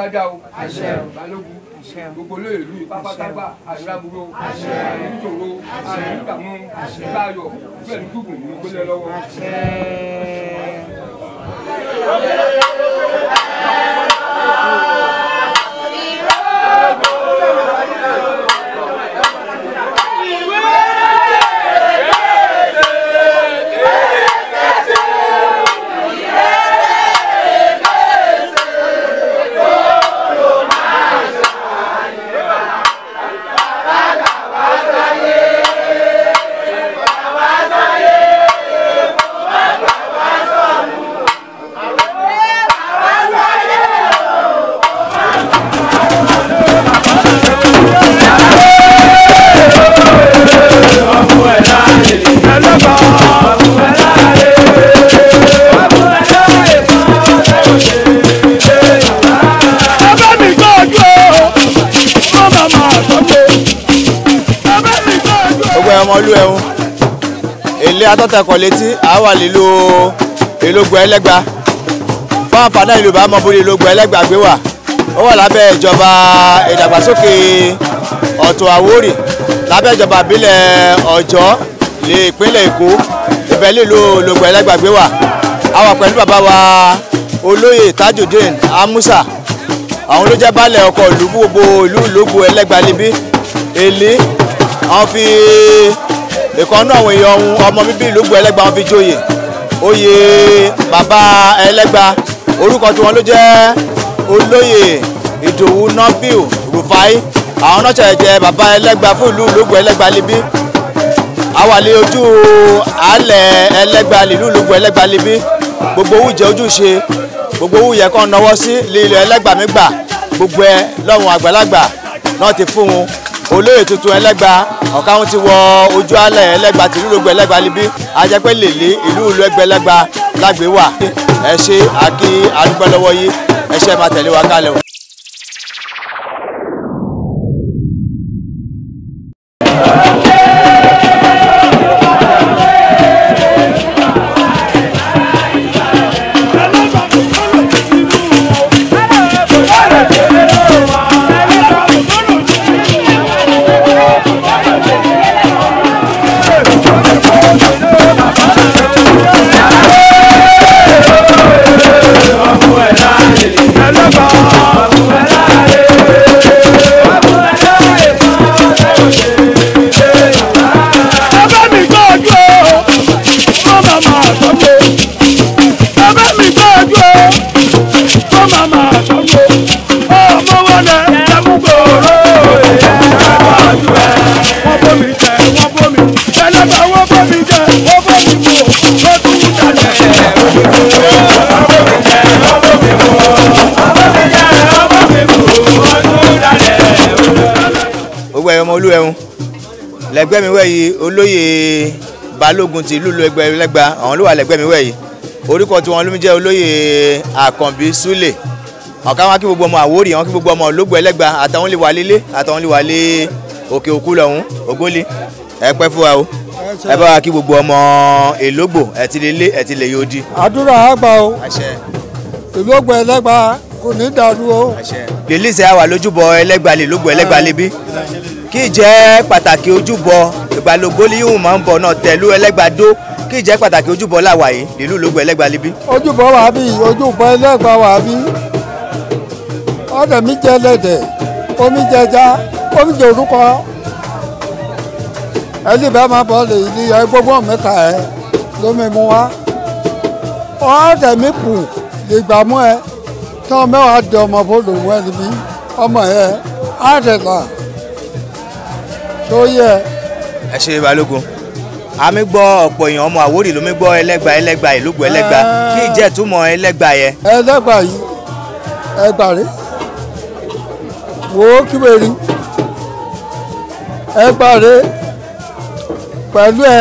bá dá o balógun gbogbo olóòlù pápákápá àìrábúrò àìníjòrò àìnídàmú báyọ̀ pẹ̀lú dùgbò ní gbélé lọ́wọ́. ọmọlú ẹ̀hún ilé atọ́tẹ̀kọ̀ létí àwa lílo ìlógbò ẹlẹ́gba fún àǹfààní ìlú bá mọ́ bóri ìlógbò ẹlẹ́gba gbé wà ó wà lábẹ́ ìjọba ìdàgbàsókè ọ̀tún àwórì lábẹ́ ìjọba ìbílẹ̀ ọ̀jọ́ lè ìpínlẹ̀ èkó ibẹ̀ lílo ìlógbò ẹlẹ́gba gbé wà àwa pẹ̀lú bàbá wa olóyè Tajudeen Amusa àwọn ló jẹ́ baálẹ̀ ọkọ̀ ìlú gbogbo ìlú ìlógbò ẹlẹ́gba níbí èlé àwọn fi ìkànnú àwọn èèyàn ọmọ bíbí ìlógbò ẹlẹ́gba wọn fi joyè oyè bàbá ẹlẹ́gba orúkọ tí wọn ló jẹ́ olóyè Ìdòwú Nọ́bíù Rufai àwọn náà ṣẹ̀ṣẹ̀ jẹ bàbá ẹlẹ́gba fún ìlú ìlógbò ẹlẹ́gba níbí àwàlẹ̀ ojú àálẹ̀ ẹlẹ́gba ìlú ìlógbò ẹlẹ́gba níbí gbogbo owó jẹ ojúṣe gbogbo owó yẹ kàn náwó sí lílo ẹlẹ́gba mi gbà gbogbo ẹ lọ́wọ́n àgbàlagbà náà ti fún wọn olóyè tuntun ẹlẹ́gba ọ̀ká wọn ti wọ ojú alẹ̀ ẹlẹ́gba tìlú ìlógbò ẹlẹ́gba níbí ajẹ́pẹ́ lèlé ìlú ìlógbò ẹlẹ́gba lágbè wà ẹ ṣe àkí àdúgbò lọ́wọ́ yìí ẹ ṣe máa tẹ̀lé wa kálẹ̀ o. ọmọlú ẹ̀hún lẹ́gbẹ́ mi wẹ̀yí olóyè balógun ti ìlú ìlógbò ẹlẹ́gba àwọn ló wà lẹ́gbẹ́ mi wẹ̀yí orúkọ tí wọ́n ló ń jẹ́ olóyè Àkànbí Súlè ọ̀ká wọn kí gbogbo ọmọ Àwórì wọn kí gbogbo ọmọ ìlógbò ẹlẹ́gba àtàwọn lè wà lélé àtàwọn lè wà lé òkè òkú lọ́hún ògbólé ẹ pẹ́ fún wa o ẹ bá wa kí gbogbo ọmọ ìlógbò ẹ ti lè lé ẹ ti lè yóò di. àdúrà àgbà o ìlógbò ẹlẹ́gba kò ní dàrú o. lèlísẹ̀ àwà lójúbọ ẹlẹ́gba lè lógbò ẹlẹ́gba lébi kí jẹ́ pàtàkì ojúbọ ìgbàlógbó yìí máa ń bọ̀ náà tẹ̀lú ẹlẹ́gbàdó kí jẹ́ pàtàkì ojúbọ láwà yìí nílùú ìlógbò ẹlẹ́gba lébi. ojúbọ wà bí ojúbọ ẹlẹ́gba wà bí ọ̀dẹ̀ mi jẹ́ lẹ́dẹ̀ omi jẹja omi jẹ orúkọ ẹni bẹ́ẹ̀ máa bọ̀ lè ní gbogbo mẹ́ta ẹ lómi mu wá ọ̀dẹ̀ mi kù ìgbà mú ẹ tí wọn mẹ́wàá di ọmọ bọ́ọ̀lù wọn níbí ọmọ ẹ àdẹ̀là tó yẹ. ẹ ṣe balógun àmì gbọ́ ọ̀pọ̀ èèyàn ọmọ Àwórì ló mi gbọ́ ẹlẹ́gba ìlógbò ẹlẹ́gba kí ìjẹ́ ìtumọ̀ ẹlẹ́gba yẹ. ẹlẹ́gba yìí ẹgbà rẹ wò ó kí wèé rí ẹgbà rẹ pẹ̀lú ẹ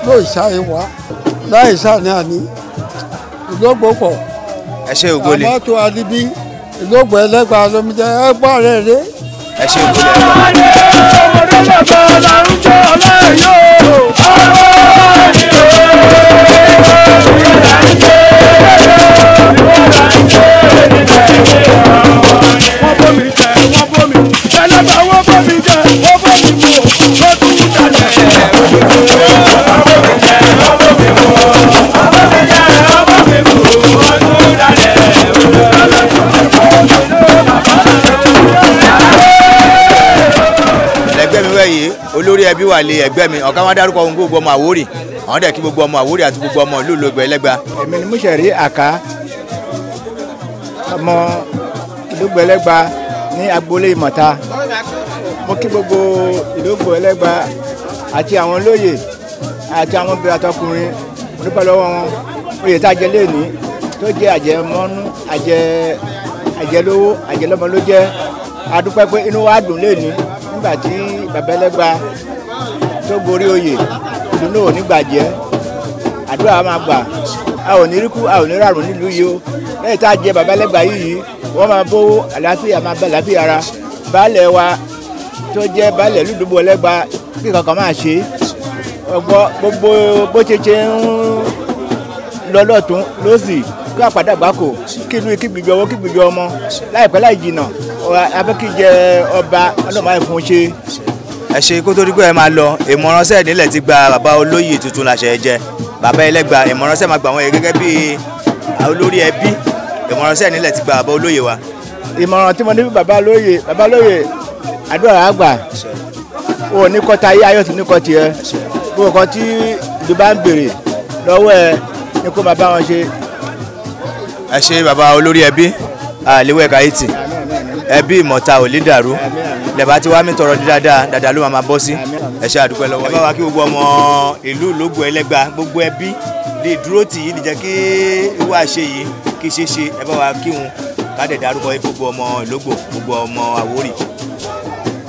ló ìṣàyè wá láì ṣàní àní ìlógbò pọ̀. ẹ ṣe ògbólé àmọ́ tó alibi ìlógbò ẹlẹ́gba lómi jẹ́ ẹgbà rẹ rẹ. ẹ ṣe ògbólé ẹgbà. ẹlẹ́gbà owó bómi jẹ owó bómi mu ó tún dalẹ̀ ẹgbẹ́ mi wẹ̀yí olórí ẹbí wà lé ẹgbẹ́ mi ọ̀ká wọn dárúkọ ohun gbogbo ọmọ Àwórì àwọn dẹ̀ kí gbogbo ọmọ Àwórì àti gbogbo ọmọ ìlú Ìlógbò Ẹlẹ́gbà. èmi ni Múṣẹ̀rí Àká ọmọ Ìlógbò Ẹlẹ́gbà ní agboolé Ìmọ̀ta. mo kí gbogbo Ìlógbò Ẹlẹ́gbà àti àwọn olóyè àti àwọn obìnrin àtọkùnrin mo dúpẹ́ lọ́wọ́ wọn oyè tá a jẹ léèní tó jẹ́ àjẹmọ́nú àjẹlówó àjẹlọ́mọ ló jẹ́ a dúpẹ́ pé inú wa dùn léèní nígbà tí bàbá Ẹlẹ́gbà tó gorí oyè ìdùnnú ò ní gbàjẹ́ àdúrà máa gbà a ò ní ríkú a ò ní ràrùn nílùú yìí o lẹ́yìn tá a jẹ bàbá Ẹlẹ́gbà yìí wọ́n máa bó àlàáfíà máa bá àlàáfíà ara baálẹ̀ wa tó jẹ́ baálẹ̀ Ìlógbò Ẹlẹ́gbà kí kankan máa ṣe gbogbo bó ṣe ń lọ lọ́tún lọ́sì kí àpàdàgbà kò kí ìlú kí gbìjọ owó kí gbìjọ ọmọ láìpẹ́ láì jìnnà abẹ́kíjẹ ọba ọlọ́mọ ẹ̀fọn ṣe. ẹ ṣe kó tó dípẹ́ ẹ máa lọ ìmọ̀ránṣẹ́ nílẹ̀ ti gba bàbá olóyè tuntun làṣẹ jẹ bàbá Ẹlẹ́gbà ìmọ̀ránṣẹ́ máa gbà wọ́n yẹ gẹ́gẹ́ bí olórí ẹbí ìmọ̀ránṣẹ́ nílẹ̀ ti gba bàbá olóyè wa. ìmọ̀ràn tí mo ní bí bàbá olóyè àdúrà àgbà o ní kọ́ta ayé ayọ̀ tí ní kọ́ tiẹ̀ bó nǹkan tí ìlú bá ń béèrè lọ́wọ́ ẹ ní kó máa bá wọn ṣe. ẹ ṣe bàbá olórí ẹbí àlewẹ̀ káyìtì ẹbí Ìmọ̀ta ò lè dàrú lẹ́bàá tí wàá mi tọrọ ní dáadáa ló máa bọ́ sí ẹ ṣe àdúpẹ́ lọ́wọ́ ẹ bá wa kí gbogbo ọmọ ìlú Ìlógbò Ẹlẹ́gbà gbogbo ẹbí lè dúró tì í lè jẹ́ kí irú àṣẹ yìí kí ṣe ṣe ẹ bá wa kí wọn ká dẹ̀ dárúkọ gbogbo ọmọ Ìlógbò gbogbo ọmọ Àwórì.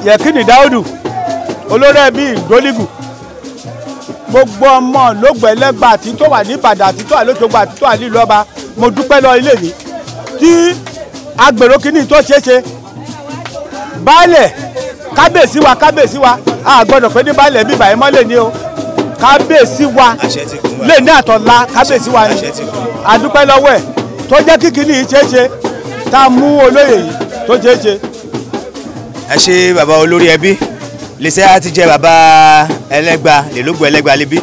Yẹkínì Dáúdù olórí ẹbí Ìgbólígù gbogbo ọmọ Ìlógbò Ẹlẹ́gbà àti tó wà ní Ìbàdàn àti tó wà lóṣogbo àti tó wà ní ìlú ọba mo dúpẹ́ lọ ilé mi tí agbèrò kìíní tó ṣeéṣe baálẹ̀ kábíyèsí wa a gbọ́dọ̀ pé ní baálẹ̀ bíbà ẹ̀ mọ́lẹ̀ ni o kábíyèsí wa lè ní àtọ̀la kábíyèsí wa ni a dúpẹ́ lọ́wọ́ ẹ̀ tó jẹ́ kí kìíní yìí ṣeéṣe tá a mú olóyè yìí tó ṣeéṣe. ẹ ṣe bàbá olórí ẹbí lẹ́sẹ̀ á ti jẹ́ bàbá Ẹlẹ́gbà Ìlógbò Ẹlẹ́gbà lébi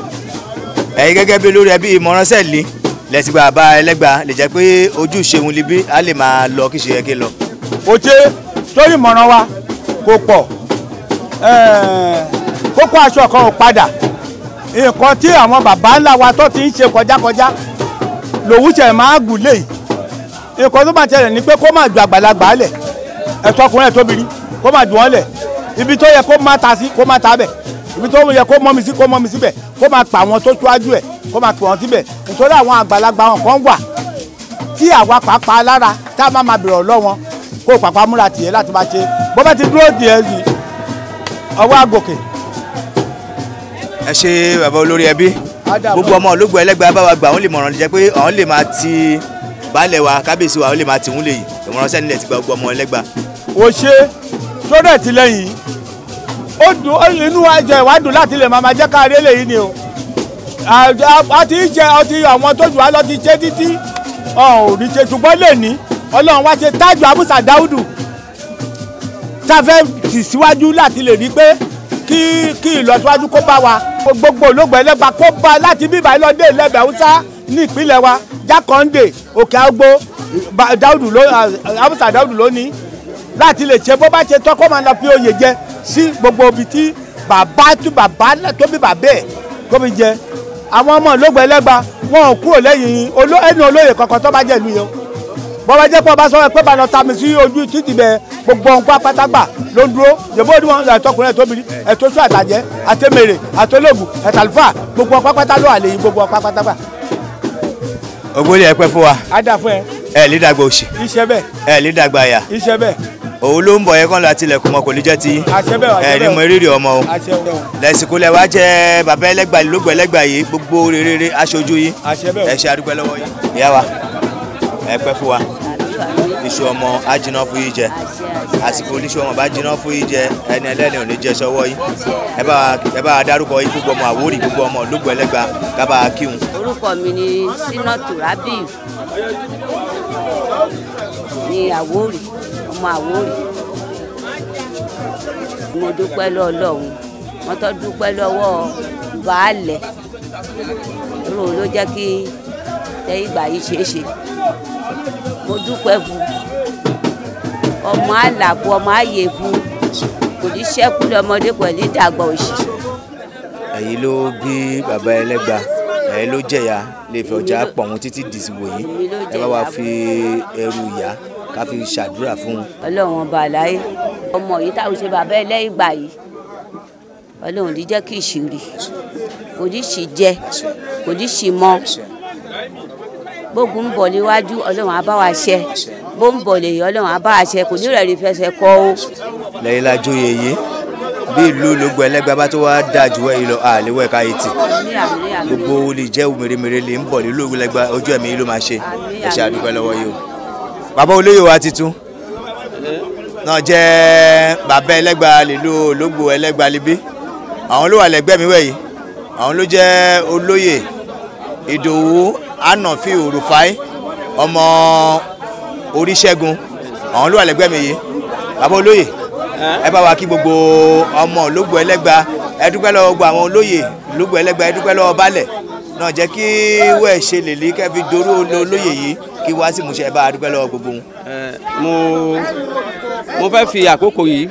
ẹ̀yin gẹ́gẹ́ bí olórí ẹbí ìmọ̀ránṣẹ́ lé lẹ́sìn bàbá Ẹlẹ́gbà lè jẹ́ pé ojú ṣeun libi á lè máa lọ kí ṣe yẹ kí lọ. òjé sórí ìmọ̀ràn wa kò pọ̀ kókó aṣọ kan ò padà nǹkan tí àwọn bàbá ńlá wa tó ti ń ṣe kọjákọjá lòun ṣe máa gùn léyìí nǹkan tó máa ṣẹlẹ̀ ni pé kó máa ju àgbàlagbà lẹ̀ ẹ̀tọ́ ọkùnrin ẹ̀ tóbi rí kó máa ju wọn lẹ̀ ibi tó yẹ kó máa ta sí kó máa ta bẹ̀ ibi tó yẹ kó mọ́ mi sí kó mọ́ mi síbẹ̀ kó máa pa àwọn tó ṣáájú ẹ̀ kó máa pè wọ́n síbẹ̀ nítorí àwọn àgbàlagbà wọn kan wà tí àwa pàápàá lára tá a máa bèrè ọlọ́wọ́n kó pàápàá múra tiẹ̀ láti máa ṣe bó bá ti dúró díẹ̀ yìí ọwọ́ àgòkè. ẹ ṣe bàbá olórí ẹbí gbogbo ọmọ Ìlógbò Ẹlẹ́gbà bá wa gbà wọ́n lè mọ̀ràn jẹ́ pé àwọn lè máa ti baálẹ̀ wa kábíyèsí wa ó lè máa tì wọ́n lè yìí ìmọ̀ránṣẹ́ nílẹ̀ ti gba gbogbo ọmọ Ẹlẹ́gbà. ó ṣe sódà tìlẹ́yìn ó dùn inú ìwádùn láti lè máa jẹ́ káàrí eléyìí ni o àti ìjẹ ọtí àwọn tó jù wá lọ ti ṣe títí òní ṣe ṣùgbọ́n lè ní Ọlọ́run wá ṣe Tájù Àmúsà Dáúdù tá a fẹ́ tì síwájú láti lè rí pé kí ìlọsíwájú kó bá wa gbogbo Ìlógbò Ẹlẹ́gbà kó bá láti bíbá ìlọdẹ Ilẹ̀ Haúsá ní ìpínlẹ̀ wa Jákàndé Òkè Àgbò Àmúsà Dáúdù lónìí láti lè ṣe bó bá ṣe tọ́ kó máa lọ fi oyè jẹ sí gbogbo ibi tí bàbá tó bí bàbá ẹ̀ kó fi jẹ àwọn ọmọ Ìlógbò Ẹlẹ́gbà wọn ò kúrò lẹ́yìn ẹni olóyè kankan tó bá jẹ́ ìlú yẹn bó bá jẹ́ pé ọba sọ pé bá lọ ta mi sí ojú títì bẹ gbogbo nǹkan pátágbà ló ń dúró yòbó ni wọn ẹtọkùnrin ẹtọbìnrin ẹtọsú àtàjẹ àtẹmẹrẹ àtọlógún ẹtàlùfà gbogbo ọpá pátá ló àlè yìí gbogbo ọpá pátágbà. ògbólé ẹ pẹ́ fún wa. á dà fún ẹ. ẹ lè dàgbà òṣì. iṣẹ́ bẹ́ẹ̀. ẹ lè dàgbà àyà. iṣẹ́ bẹ́ẹ̀. òun ló ń bọ̀ yẹn kán láti ilẹ̀kùn mọ́ kò ní jẹ́ ti. àṣẹ bẹ́ẹ̀ wà. ẹ ní mo rírì ọmọ o. lẹ́sìnkú lẹ wá jẹ́ bàbá Ẹlẹ́gbà Ìlógbò Ẹlẹ́gbà yìí gbogbo rere aṣojú yìí. ẹ ṣe àdúpẹ́ lọ́wọ́ yìí. ìyá wa ẹ pẹ́ fún wa. iṣu ọmọ á jiná fún yìí jẹ àsìkò oníṣu ọmọ bá jiná fún yìí jẹ ẹni ẹlẹ́ni ò ní jẹ sọ́wọ́ yìí ẹ bá wa dárúkọ yìí gbogbo ọmọ Àwórì gbogbo ọmọ Ìlógbò Ẹlẹ́gbà ká bá a kíhun. orúkọ mi ni Sínátù Rábíù ní Àwórì ọmọ Àwórì. mo dúpẹ́ lọ́wọ́ Ọlọ́run mo tó dúpẹ́ lọ́wọ́ baálẹ̀ rò ló jẹ́ kí ìgbà yìí ṣeé ṣe mo dúpẹ́ fún ọmọ àlàbù ọmọ àyèbù kò ní ṣẹ́kù lọ́mọdé pẹ̀lú ìdàgbà òṣì. èyí ló bí bàbá Ẹlẹ́gba èyí ló jẹ̀yà lè fi ọjà pọ̀ wọn títí dìsìwò yìí ẹ bá wa fi ẹrù ìyá ká fi ṣàdúrà fún un. Ọlọ́run ọba àlàyé ọmọ yìí táwọn ṣe bàbá Ẹlẹ́gba yìí Ọlọ́run ní jẹ́ kí ìṣìírí kò ní ṣì jẹ kò ní ṣì mọ́ bógun ń bọ̀ níwájú Ọlọ́run á bá wa ṣe bó ń bọ̀ lèyìn Ọlọ́run á bá wa ṣe kò ní rẹ̀ rí fẹsẹ̀ kọ́ o. lẹ́yìn lájọ yeye bí ìlú Ológun Ẹlẹ́gba bá tó wá dáa jù wẹ́ ìlọ àléwẹ̀ káyé tì gbogbo olè jẹ́ mèremère lè ń bọ̀ nílùú Ológun Ẹlẹ́gba ojú ẹ̀mí ló máa ṣe ẹ ṣe àdúpẹ́ lọ́wọ́ yìí o. bàbá olóyè wa titun náà jẹ́ bàbá Ẹlẹ́gba nílùú Ológun Ẹlẹ́gba libí àwọn ló wà lẹ́gbẹ́ mi wẹ̀ yìí àwọn ló jẹ́ olóyè Ìdòwú Ànàfí Rufai ọmọ Oríṣẹ́gun àwọn ló wà lẹ́gbẹ́ mi yìí bàbá olóyè ẹ bá wa kí gbogbo ọmọ Ológun Ẹlẹ́gba ẹ dúpẹ́ lọ́wọ́ gbogbo àwọn olóyè Ológun Ẹlẹ́gba ẹ dúpẹ́ lọ́wọ́ baálẹ̀ náà jẹ́ kí wẹ́ẹ̀ ṣe lè lé kẹ́fi doró olóyè yìí kí wá sí ìmúṣẹ ẹ bá wa dúpẹ́ lọ́wọ́ gbogbo wọn. mo fẹ́ fi àkókò yìí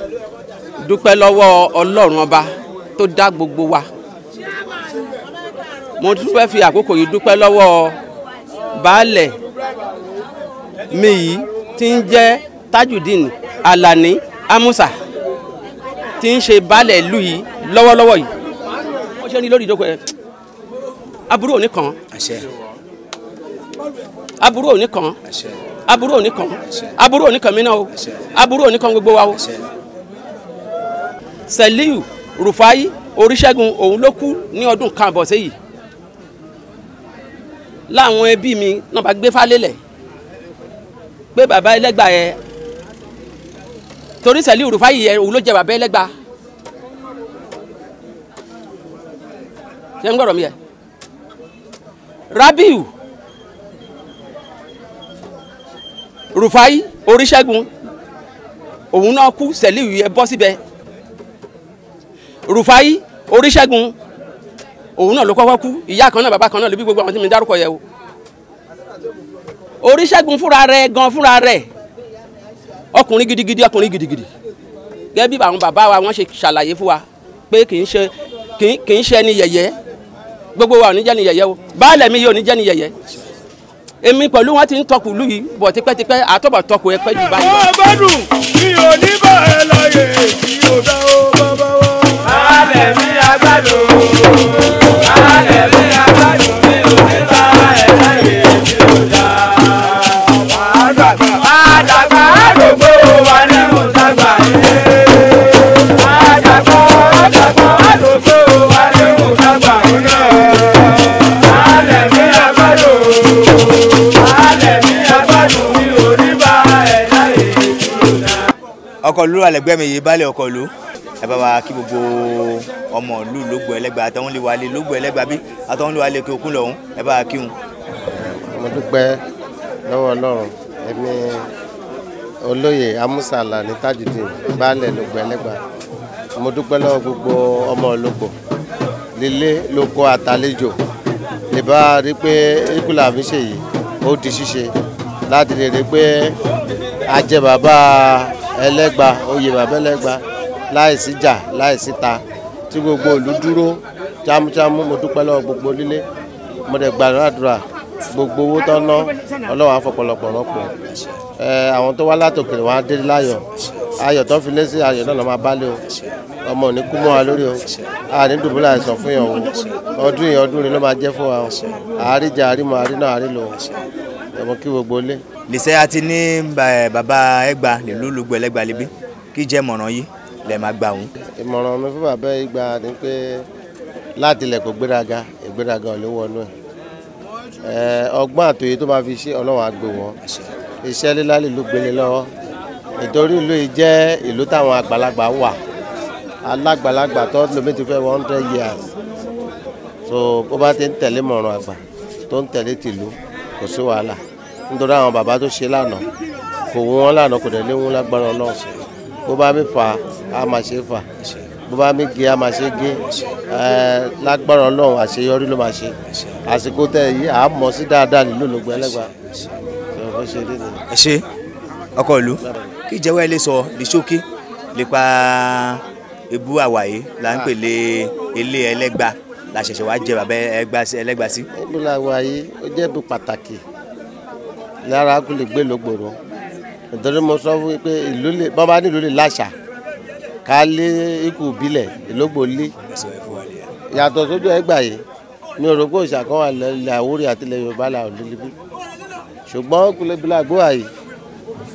dúpẹ́ lọ́wọ́ Ọlọ́run ọba tó dá gbogbo wa mo tún fẹ́ fi àkókò yìí dúpẹ́ lọ́wọ́ baálẹ̀ mi yìí tí ń jẹ́ Tajudeen Alani Amusa tí ń ṣe baálẹ̀ ìlú yìí lọ́wọ́lọ́wọ́ yìí wọ́n ṣe ní lórí ìjókòó ẹ̀ aburú ò ní kàn aburú ò ní kàn aburú ò ní kàn aburú ò ní kàn mí náà o aburú ò ní kàn gbogbo wa o. Seliu Rufai Oríṣẹ́gun òun ló kú ní ọdún kan àbọ̀ sẹ́yìn láwọn ẹbí mi náà bá gbé fálélẹ̀ pé bàbá Ẹlẹ́gba yẹn torí Seliu Rufai yẹn òun ló jẹ bàbá Ẹlẹ́gba ṣé ń gbọ́dọ̀ mi yẹ Rabiu Rufai Oríṣẹ́gun òun náà kú Seliu yẹn bọ́ síbẹ̀ Rufai Oríṣẹ́gun òun náà ló kọ́kọ́ kú ìyá kan náà bàbá kan náà ló bí gbogbo àwọn tí mi dárúkọ yẹ o Oríṣẹ́gun fúnra rẹ̀ gan fúnra rẹ̀ ọkùnrin gidigidi gẹ́gẹ́ bí àwọn bàbá wa wọ́n ṣe ṣàlàyé fún wa pé kì í ṣe ni yẹ̀yẹ́ gbogbo wa ò ní jẹ́ ni yẹ̀yẹ́ o baálẹ̀ mi yóò ní jẹ́ ni yẹ̀yẹ́ èmi pẹ̀lú wọn ti ń tọkù lú yìí bọ̀ tipẹ́tipẹ́ àtọ́bọ̀ tọkù ẹ pẹ́ jù báyìí. ọwọ́ gbọ́dùn mi ò ní bá ẹ láyè tí o dá o bàbá wa. baálẹ̀ mi àgbàdo baálẹ̀ mi àgbàdo mi ò ní bá ẹ láyè tí o dá. àdàgbà àdògbò wa ní mùsàgbà yìí. àdàgbà àdògbò wa ní mùsàgbà yìí. baálẹ̀ mi àgbàdo baálẹ̀ mi àgbàdo mi ò ní bá ẹ láyè tí o dá. ọkọ̀ ìlú alẹ́gbẹ́ mi yìí baálẹ̀ ọkọ̀ ìlú ẹ bá wa kí gbogbo ọmọ ìlú Ológun Ẹlẹ́gba àtàwọn lè wà lé Ológun Ẹlẹ́gba bí àtàwọn lè wà lé kí okun lọ́hún ẹ bá wa kí wọn. mo dúpẹ́ lọ́wọ́ Ọlọ́run ẹ̀mí olóyè Amusa Alani Tajudeen baálẹ̀ Ológun Ẹlẹ́gba mo dúpẹ́ lọ́wọ́ gbogbo ọmọ Ológun lílé lóko àtàlejò lè bá rí pé ikúlà mi ṣe yìí ó di ṣíṣe láti lè rí pé ajẹ́ bàbá Ẹlẹ́gba oyè bàbá Ẹlẹ́gba láìsí jà láìsí ta tí gbogbo ìlú dúró jámújámú mo dúpẹ́ lọ́wọ́ gbogbo lílé mo dẹ̀ gbàdúrà gbogbo owó tó ná Ọlọ́run á fọ̀pọ̀lọpọ̀ rọ́pò àwọn tó wá látòkèrè wọn á dé láyọ̀ ayọ̀ tó fi lé sí ayọ̀ náà lọ́ máa bá lé o ọmọ ò ní kú mọ́ wa lórí o a ní dùbúlẹ̀ àìsàn fún yàn o ọdún yìí ọdún rẹ ló máa jẹ́ fún wa o àáríjà àrímọ̀ àrínà àrílò ẹ̀mọ́ kí gbogbo lé. lìṣẹ́ àti ní bàbá Ẹlẹ́gba nílùú Ológun Ẹlẹ́gba libi kí jẹ́ mọ̀ràn yìí lẹ máa gbà wọn. ìmọ̀ràn mi fún bàbá Ẹlẹ́gba ni pé láti ilẹ̀ kò gbéraga ìgbéraga ò lè wọnú ẹ̀ ọgbọ́n àtòyè tó máa fi ṣe Ọlọ́run á gbé wọn iṣẹ́ lílá ìlú gbélé lọ́wọ́ nítorí ìlú yìí jẹ́ ìlú táwọn àgbàlagbà wà alágbàlagbà tó lómi ti fẹ́ 100 years so bó bá ti ń tẹ̀lé mọ̀ràn àgbà tó ń tẹ̀lé tìlú kò sí wàhálà nítorí àwọn bàbá tó ṣe lánàá kò wú wọn lánàá kò dẹ̀ lé wọn lágbára Ọlọ́run bó bá mi fà á a máa ṣe fà bó bá mi gé a máa ṣe gé lágbára Ọlọ́run àṣeyọrí ló máa ṣe àsìkò tẹ yìí à á mọ̀ sí dáadáa nílùú Ológun Ẹlẹ́gbà bó ṣe rí ni. ẹ ṣe ọkọ ìlú kí ìjẹ́wọ́ ẹ lè sọ ní ṣókí nípa ebú àwàyé là ń pèlè ilé Ẹlẹ́gbà la ṣẹ̀ṣẹ̀ wá jẹ bàbá Ẹlẹ́gbà sí. ebú àwàyé ó jẹ́ ibi pàtàkì lára kó lè gbé lógbòrò nítorí mo sọ fún pé ìlú lè bọ́n bá ní ìlú lè láṣà ká lé ikú ìbílẹ̀ ìlógbò lé yàtọ̀ sójú Ẹgbà yìí mi ò rò pé òòṣà kan wà lẹ́lẹ̀ Àwórì àti ilẹ̀ Yorùbá là ò lílí bí ṣùgbọ́n kúlẹ̀ bí Àgbówà yìí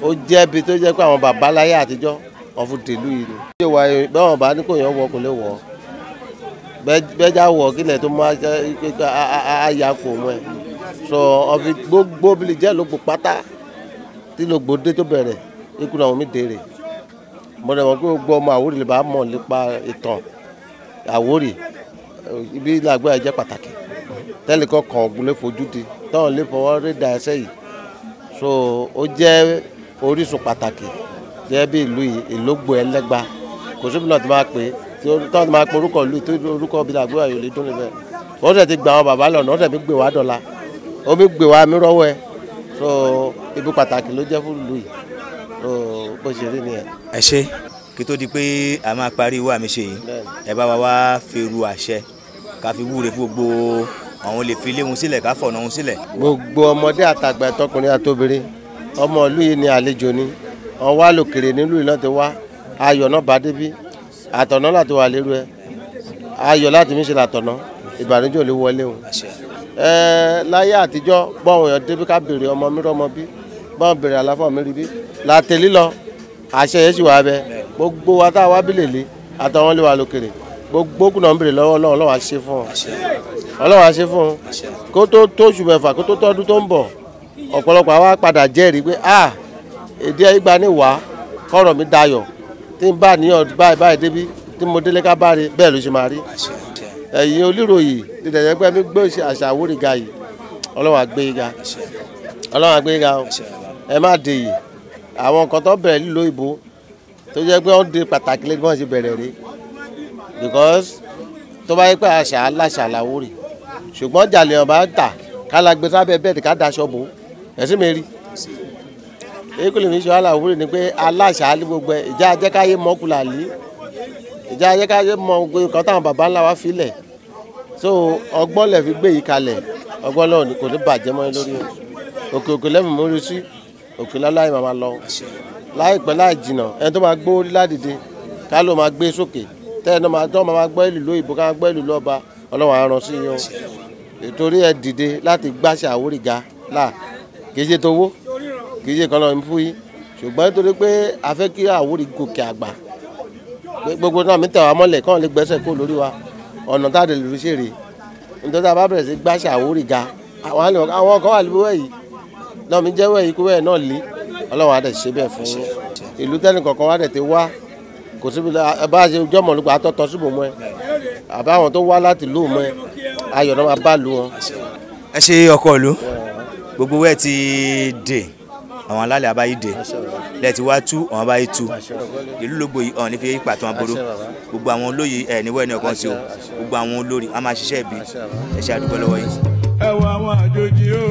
ó jẹ́ ibi tó jẹ́ pé àwọn bàbá láyé àtijọ́ wọn fún tèlú yìí ni. ṣé wà bẹ́wọ̀n bá ní kò yàn wọ kò lè wọ̀ bẹ́jà wọ̀ kílẹ̀ tó máa àyà kò mọ́ ẹ̀ sọ ọbí gbogbo bíi jẹ́ lógbò pátá tí lógbò dé tó bẹ̀rẹ̀ ikú náà omi dèrè mo rẹ̀ wọ́n pé gbogbo ọmọ Àwórì lè bá mọ̀ nípa ìtàn Àwórì ibi Àgbówà jẹ́ pàtàkì tẹ́lẹ̀ kọ̀ọ̀kan ògùn lè fojú di tọ́wọ́n lè fọwọ́ rí da ẹsẹ̀ yìí so ó jẹ́ orísun pàtàkì jẹ́ bí ìlú yìí Ìlógbò Ẹlẹ́gbà kò síbi náà ti máa pè tí tọ́wọ́n ti máa pe orúkọ ìlú tó orúkọ bí Àgbówà yóò lè dún níbẹ̀ wọ́n tẹ̀ ti gba àwọn bàbá lọ́nà wọ́n tẹ̀ mi gbé wá dọ̀la omi gbé wá mi rọ́wọ́ ẹ so ibi pàtàkì ló jẹ́ fún ìlú yìí so bó ṣe rí nìyẹn. ẹ ṣe kí tó di pé a máa parí ìwà mi ṣe yìí ẹ bá wa wá fèrú àṣẹ ká fi wúre fún gbogbo àwọn lè fi ilé wọn sílẹ̀ ká fọ̀nà wọn sílẹ̀. gbogbo ọmọdé àtàgbà ẹtọkùnrin àtobìnrin ọmọ ìlú yìí ni àlejò ni wọn wá lòkèrè nílùú yìí náà ti wá ayọ̀ náà bá débí àtọ̀nà láti wà lérú ẹ ayọ̀ láti mí ṣe làtọ̀nà ìbànújẹ́ ò lè wọlé o. láyé àtijọ́ bọ́ọ̀n èèyàn débi ká béèrè ọmọ mi rọ́mọ bí bọ́ọ̀n béèrè àlàfo mi rí bí láti lílọ àṣẹ yẹn sì wà bẹ gbogbo wa tá a wá bí lèlé àtàwọn lè wà lòkèrè gbogbo kùnà ń béèrè lọ́wọ́ Ọlọ́run á ṣe fún ọ Ọlọ́run á ṣe fún ọ kó tó oṣù mẹ́fà kó tó tọ́dún tó ń bọ̀ ọ̀pọ̀lọpọ̀ àwa padà jẹ́rìí pé èdè ìgbà ní wàá kọ́rọ̀ mi dayọ̀ tí n bá níyàn báyìí débi tí mo délé ká bá rí bẹ́ẹ̀ ló ṣe máa rí ẹ̀yin oníròyìn dídẹ̀yẹ pé mi gbé àṣà Àwórì ga yìí Ọlọ́run á gbé ga Ọlọ́run á gbé ga ẹ má dè yìí àwọn nǹkan tó bẹ̀rẹ̀ lílo ìbò tó jẹ́ pé wọ́n dé pàtàkì lé bí wọ́n ṣe bẹ̀rẹ̀ rí because tó bá yẹ pé àṣà aláṣà l'Àwórì ṣùgbọ́n jàlè ọba ń tà kálágbé sábẹ́ bẹ́ẹ̀ ká daṣọ bò ẹ̀sìn mi rí ekele mi sọ Àwórì ni pé aláṣà ní gbogbo ẹ̀ ìjà ajẹ́káyé mọ́kùlà lé ìjà ajẹ́káyé mọ gbogbo nǹkan táwọn bàbá ńlá wa filẹ̀ so ọgbọ́n lẹ̀ fi gbé yìí kalẹ̀ ọgbọ́n náà kò ní bàjẹ́ mọ́ lórí òkè òkè lẹ́mìí mórí sí òkè láláì máa lọ láìpẹ́ láì jìnnà ẹni tó máa gbó ládìde ká ló máa gbé sókè tẹ́ẹ̀nà máa tọ́ máa gbọ́ ìlú lóyìnbó ká gbọ́ ìlú lọ́ba Ọlọ́run á rán sí yín o torí ẹ dìde láti gbàṣẹ Àwórì ga là kìí ṣe tówó kìí ṣe kan náà fún yín ṣùgbọ́n nítorí pé a fẹ́ kí Àwórì gòkè àgbà gbogbo náà mi tẹ̀ wá mọ́lẹ̀ kàn lè gbẹ́sẹ̀ kó lórí wa ọ̀nà táàdé lórí ṣèrè nítorí a bá bẹ̀rẹ̀ sí gbàṣẹ Àwórì ga àwọn kan wà lórí wẹ̀yì náà mi jẹ́ wẹ̀yì kó wẹ̀ náà lé Ọlọ́run á dẹ̀ ṣe bẹ́ẹ̀ fún ìlú tẹ́nì kọ̀ọ̀kan wá dẹ̀ ti wá kò síbi bá a ṣe jọmọ̀ nípa àtọ́tọ́ síbò mọ́ ẹ àbáwọn tó wá láti lù mọ́ ẹ ayọ̀ náà máa bá lu wọn. ẹ ṣe ọkọ ìlú gbogbo wẹ́ẹ̀ ti dè àwọn alálẹ̀ abáyé dè lẹ́ẹ̀tì wá tú àwọn abáyé tú ìlú Ológbò yìí ọ̀hún ní fi pàtó àbúrò gbogbo àwọn olóyè ẹ̀ níwọ̀ ẹni ọkàn sí o gbogbo àwọn olórí a máa ṣiṣẹ́ ìbí ẹ ṣe àdúgbò lọ́wọ́ yìí. ẹ wọ àwọn àjòjì o.